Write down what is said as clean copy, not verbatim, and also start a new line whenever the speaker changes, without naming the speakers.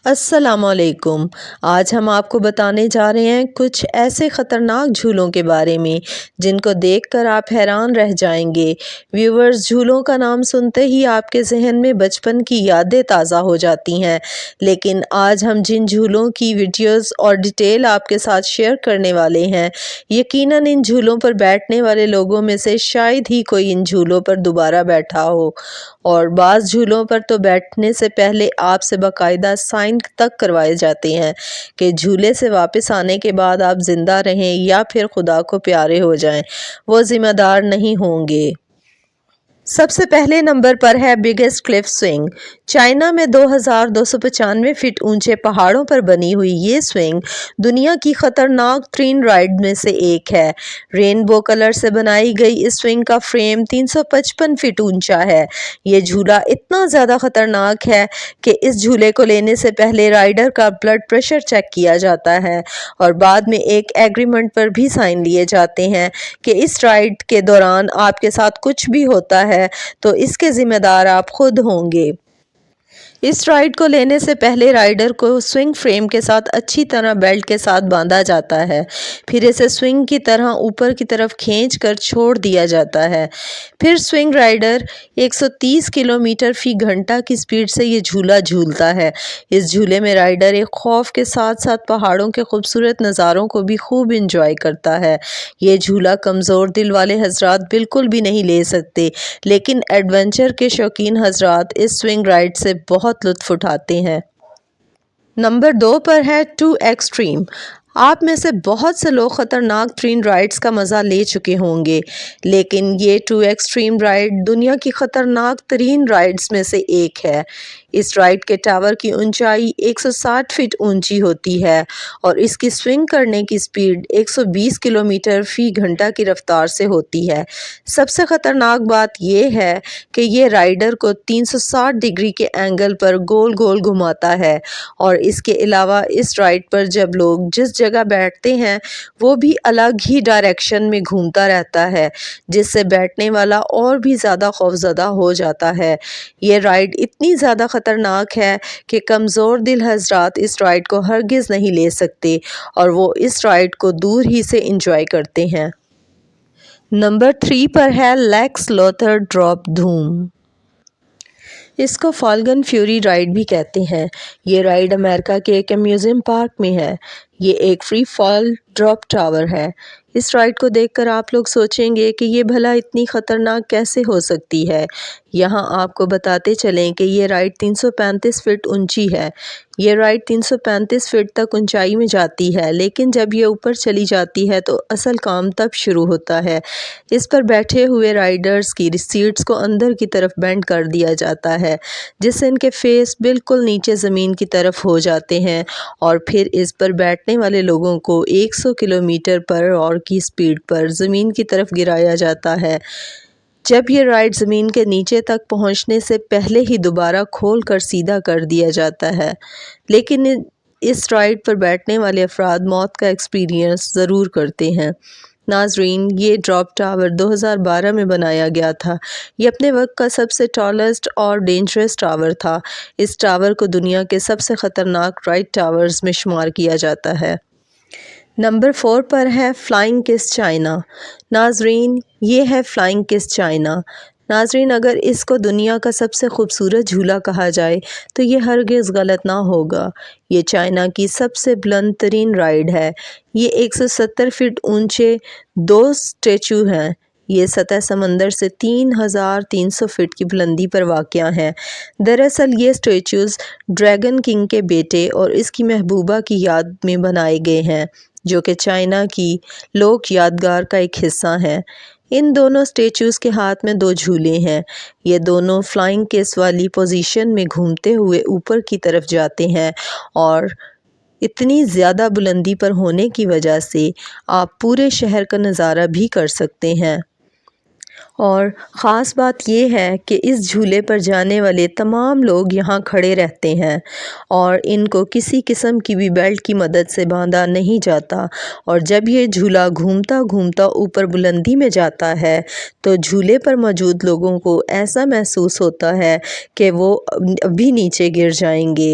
السلام علیکم۔ آج ہم آپ کو بتانے جا رہے ہیں کچھ ایسے خطرناک جھولوں کے بارے میں جن کو دیکھ کر آپ حیران رہ جائیں گے۔ ویورز، جھولوں کا نام سنتے ہی آپ کے ذہن میں بچپن کی یادیں تازہ ہو جاتی ہیں، لیکن آج ہم جن جھولوں کی ویڈیوز اور ڈیٹیل آپ کے ساتھ شیئر کرنے والے ہیں، یقیناً ان جھولوں پر بیٹھنے والے لوگوں میں سے شاید ہی کوئی ان جھولوں پر دوبارہ بیٹھا ہو، اور بعض جھولوں پر تو بیٹھنے سے پہلے آپ سے باقاعدہ سائن تک کروائے جاتے ہیں کہ جھولے سے واپس آنے کے بعد آپ زندہ رہیں یا پھر خدا کو پیارے ہو جائیں، وہ ذمہ دار نہیں ہوں گے۔ سب سے پہلے نمبر پر ہے بگیسٹ کلف سوئنگ۔ چائنا میں 2295 فٹ اونچے پہاڑوں پر بنی ہوئی یہ سوئنگ دنیا کی خطرناک ترین رائڈ میں سے ایک ہے۔ رینبو کلر سے بنائی گئی اس سوئنگ کا فریم 355 فٹ اونچا ہے۔ یہ جھولا اتنا زیادہ خطرناک ہے کہ اس جھولے کو لینے سے پہلے رائڈر کا بلڈ پریشر چیک کیا جاتا ہے اور بعد میں ایک ایگریمنٹ پر بھی سائن لیے جاتے ہیں کہ اس رائڈ کے دوران آپ کے ساتھ کچھ بھی ہوتا ہے تو اس کے ذمہ دار آپ خود ہوں گے۔ اس رائڈ کو لینے سے پہلے رائڈر کو سوئنگ فریم کے ساتھ اچھی طرح بیلٹ کے ساتھ باندھا جاتا ہے، پھر اسے سوئنگ کی طرح اوپر کی طرف کھینچ کر چھوڑ دیا جاتا ہے۔ پھر سوئنگ رائڈر 130 کلومیٹر فی گھنٹہ کی سپیڈ سے یہ جھولا جھولتا ہے۔ اس جھولے میں رائڈر ایک خوف کے ساتھ ساتھ پہاڑوں کے خوبصورت نظاروں کو بھی خوب انجوائے کرتا ہے۔ یہ جھولا کمزور دل والے حضرات بالکل بھی نہیں لے سکتے، لیکن ایڈونچر کے شوقین حضرات اس سوئنگ رائڈ سے بہت لطف اٹھاتے ہیں۔ نمبر 2 پر ہے 2 ایکسٹریم۔ آپ میں سے بہت سے لوگ خطرناک ترین رائڈز کا مزہ لے چکے ہوں گے، لیکن یہ 2 ایکسٹریم رائڈ دنیا کی خطرناک ترین رائڈز میں سے ایک ہے۔ اس رائڈ کے ٹاور کی اونچائی 160 فٹ اونچی ہوتی ہے اور اس کی سوئنگ کرنے کی سپیڈ 120 کلومیٹر فی گھنٹہ کی رفتار سے ہوتی ہے۔ سب سے خطرناک بات یہ ہے کہ یہ رائڈر کو 360 ڈگری کے اینگل پر گول گول گھماتا ہے، اور اس کے علاوہ اس رائڈ پر جب لوگ جس جگہ بیٹھتے ہیں وہ بھی الگ ہی ڈائریکشن میں گھومتا رہتا ہے، جس سے بیٹھنے والا اور بھی زیادہ خوفزدہ ہو جاتا ہے۔ یہ رائڈ اتنی زیادہ خطرناک ہے کہ کمزور دل حضرات اس رائڈ کو ہرگز نہیں لے سکتے اور وہ اس رائڈ کو دور ہی سے انجوائے کرتے ہیں۔ نمبر 3 پر ہے لیکس لوتھر ڈراپ دھوم۔ اس کو فالکن فیوری رائڈ بھی کہتے ہیں۔ یہ رائڈ امریکہ کے ایک میوزیم پارک میں ہے۔ یہ ایک فری فال ڈراپ ٹاور ہے۔ اس رائڈ کو دیکھ کر آپ لوگ سوچیں گے کہ یہ بھلا اتنی خطرناک کیسے ہو سکتی ہے۔ یہاں آپ کو بتاتے چلیں کہ یہ رائڈ 335 فٹ اونچی ہے۔ یہ رائڈ 335 فٹ تک اونچائی میں جاتی ہے، لیکن جب یہ اوپر چلی جاتی ہے تو اصل کام تب شروع ہوتا ہے۔ اس پر بیٹھے ہوئے رائڈرز کی سیٹس کو اندر کی طرف بینڈ کر دیا جاتا ہے، جس سے ان کے فیس بالکل نیچے زمین کی طرف ہو جاتے ہیں، اور پھر اس پر بیٹھنے والے لوگوں کو 100 کلومیٹر پر آور کی سپیڈ پر زمین کی طرف گرایا جاتا ہے۔ جب یہ رائڈ زمین کے نیچے تک پہنچنے سے پہلے ہی دوبارہ کھول کر سیدھا کر دیا جاتا ہے، لیکن اس رائڈ پر بیٹھنے والے افراد موت کا ایکسپیرینس ضرور کرتے ہیں۔ ناظرین، یہ ڈراپ ٹاور 2012 میں بنایا گیا تھا۔ یہ اپنے وقت کا سب سے ٹالسٹ اور ڈینجرس ٹاور تھا۔ اس ٹاور کو دنیا کے سب سے خطرناک رائڈ ٹاورز میں شمار کیا جاتا ہے۔ نمبر 4 پر ہے فلائنگ کس چائنا۔ ناظرین، یہ ہے فلائنگ کس چائنا۔ ناظرین، اگر اس کو دنیا کا سب سے خوبصورت جھولا کہا جائے تو یہ ہرگز غلط نہ ہوگا۔ یہ چائنا کی سب سے بلند ترین رائڈ ہے۔ یہ 170 فٹ اونچے 2 اسٹیچو ہیں۔ یہ سطح سمندر سے 3300 فٹ کی بلندی پر واقع ہیں۔ دراصل یہ اسٹیچوز ڈریگن کنگ کے بیٹے اور اس کی محبوبہ کی یاد میں بنائے گئے ہیں، جو کہ چائنا کی لوک یادگار کا ایک حصہ ہیں۔ ان دونوں اسٹیچوز کے ہاتھ میں 2 جھولے ہیں۔ یہ دونوں فلائنگ کس والی پوزیشن میں گھومتے ہوئے اوپر کی طرف جاتے ہیں، اور اتنی زیادہ بلندی پر ہونے کی وجہ سے آپ پورے شہر کا نظارہ بھی کر سکتے ہیں۔ اور خاص بات یہ ہے کہ اس جھولے پر جانے والے تمام لوگ یہاں کھڑے رہتے ہیں اور ان کو کسی قسم کی بھی بیلٹ کی مدد سے باندھا نہیں جاتا، اور جب یہ جھولا گھومتا گھومتا اوپر بلندی میں جاتا ہے تو جھولے پر موجود لوگوں کو ایسا محسوس ہوتا ہے کہ وہ ابھی نیچے گر جائیں گے۔